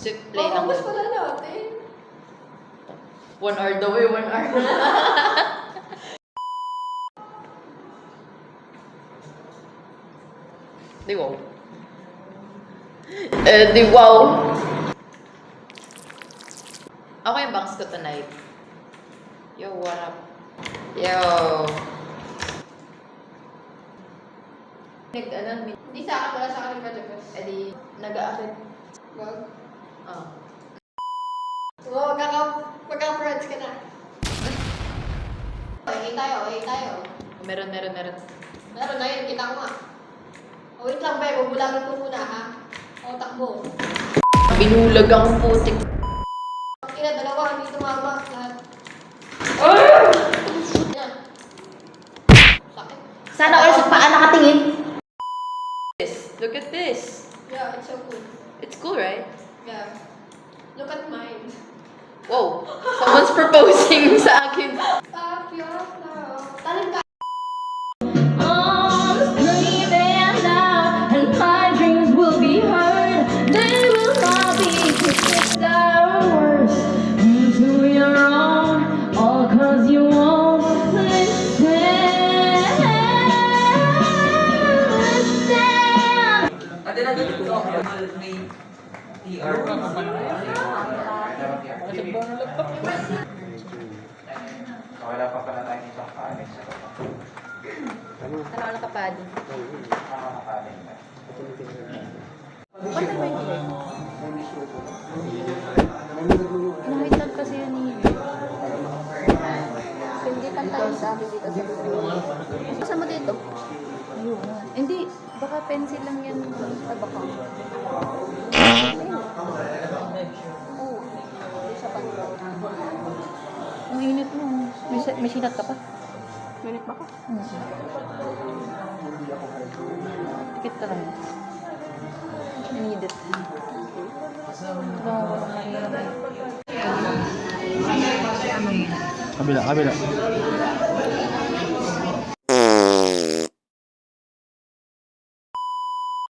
Play lang. Tapos pala natin. 1 hour daw eh, 1 hour. Di wow. Di wow. Ako yung bangs ko tonight. Yo, what up? Yo. Hindi sa akin, wala sa akin nagkatapos. Edi, nag-aakit. Wag. Oh. Oo, magka-friends ka na. Okay tayo. Meron. Meron na yun, kita ko nga. Oh, wait lang, Bay, bubulagin ko muna, ha? O, takbo. Binulag ang putik. Kina, dalawa, hindi tumama. Lahat. Yan. Sakit. Sana all sa paa nakatingin. Look at this. Yeah, it's so cool. It's cool, right? Yeah. Look at mine. Whoa. Someone's proposing sa akin. Up your love. Talim ka. Wala pa pala tayong isang kanin sa Ano nakapadi? kanin na. Ba't naman yung Nakitag kasi yan ni Hindi tayo sa akin dito sa Saan mo dito? Ayun. Hindi. Baka pencil lang yan. Ay, baka. Oo. Sa pangko. Ang init mo. May sinat ka pa? Minute ba ka? Tikit ka lang. I need it. Walang Kabila.